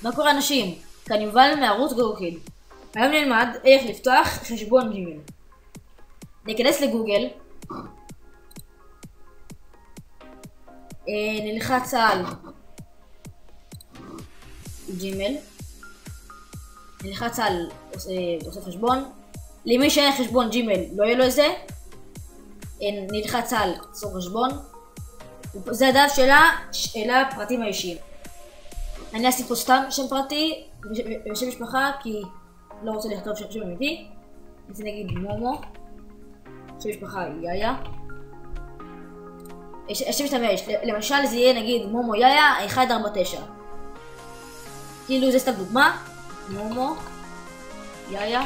מה קורה אנשים? כאן יובל מערוץ גוגל. היום נלמד איך לפתוח חשבון ג'ימייל. ניכנס לגוגל. נלחץ על ג'ימייל. נלחץ על עושה חשבון. למי שאין חשבון ג'ימייל לא יהיה לו את זה. נלחץ על עושה חשבון. זה הדף שאלה פרטים האישיים. אני אעשי פה סתם שם פרטי ושם משפחה כי לא רוצה לכתוב שם אמיתי. אז נגיד מומו. שם משפחה יאיה. שם משתמש, למשל זה יהיה נגיד מומו יאיה 149. כאילו זה סתם דוגמה. מומו יאיה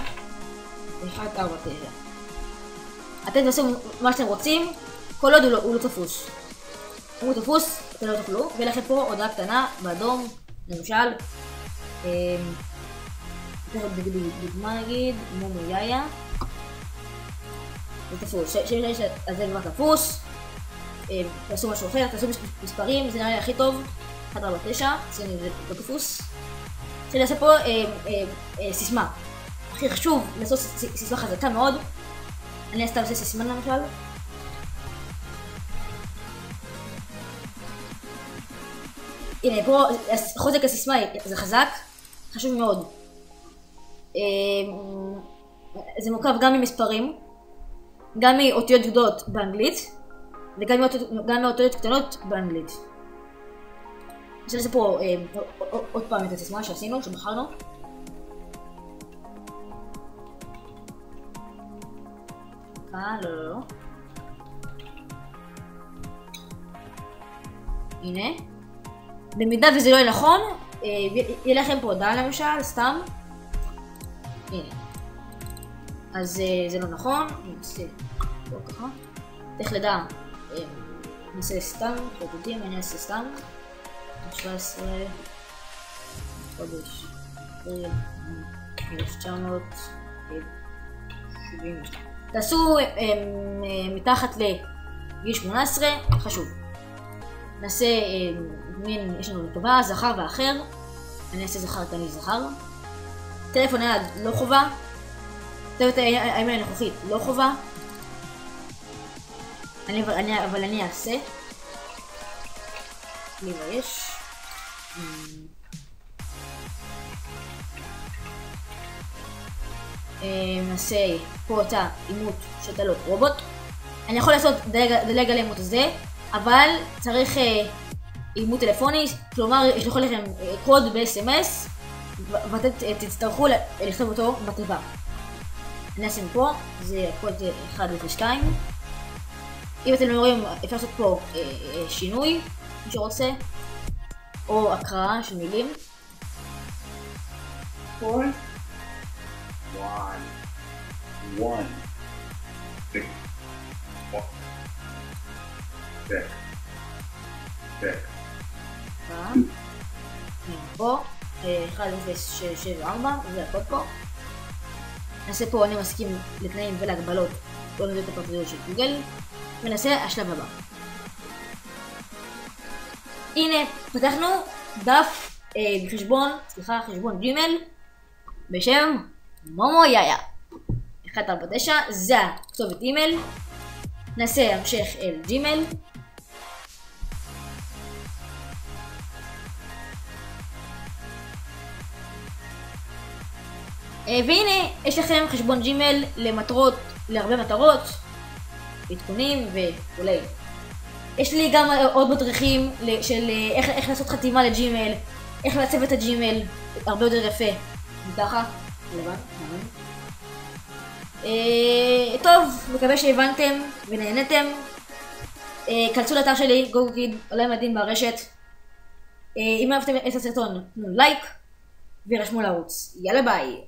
149. אתם תעשו מה שאתם רוצים כל עוד הוא לא תפוס. אם הוא תפוס אתם לא תוכלו, ולכן פה הודעה קטנה באדום למשל דוגמה נגיד מומו יאיה זה תפוס, אז זה כבר תפוס. תעשו משהו אחר, תעשו מספרים, זה נראה לי הכי טוב 149, זה לא תפוס. אני אעשה פה סיסמה, הכי חשוב לעשות סיסמה חזקה מאוד. אני אעשה סיסמה למשל הנה פה חוזק הסיסמה זה חזק, חשוב מאוד. זה מורכב גם ממספרים, גם מאותיות גדולות באנגלית וגם מאותיות קטנות באנגלית. אני אעשה פה עוד פעם את הסיסמה שעשינו, שבחרנו. לא. הנה. במידה וזה לא יהיה נכון, יהיה לכם פה הודעה למשל, סתם. הנה. אז זה לא נכון, נעשה פה ככה. צריך לדע, נעשה סתם, חוקותים, אני אעשה סתם. 17 חודש 1970. תעשו מתחת לגיל 18, חשוב. נעשה מין, יש לנו נקבה, זכר ואחר. אני אעשה זכר, תן זכר. טלפון נייד לא חובה. כתובת האימייל הנוכחית לא חובה. אבל אני אעשה. לי לא יש. נעשה פה את האימות של תלות רובוט. אני יכול לעשות דלג על האימות הזה, אבל צריך אימות טלפוני, כלומר יש לכם קוד ב-SMS ואתם תצטרכו לכתוב אותו בתיבה. אני אשים פה, זה קוד 102. אם אתם לא רואים אפשר לעשות פה שינוי, מי שרוצה, או הקראה של מילים. 4 1 6 פה 1074, זה הקוד פה. נעשה פה אני מסכים לתנאים ולהגבלות לא נדע את הפרטיות של גוגל, ונעשה השלב הבא. הנה פתחנו דף חשבון ג'ימייל בשם מומו יאיה 149, זה הכתובת אימייל. נעשה המשך אל ג'ימייל. והנה יש לכם חשבון ג'ימייל להרבה מטרות, עדכונים וכולי. יש לי גם עוד מדריכים של איך לעשות חתימה לג'ימייל, איך לעצב את הג'ימייל הרבה יותר יפה מתחת לבן. טוב, מקווה שהבנתם ונהנתם. כנסו לאתר שלי גוגל עולם מדהים ברשת. אם אהבתם את הסרטון תנו לייק וירשמו לערוץ. יאללה ביי.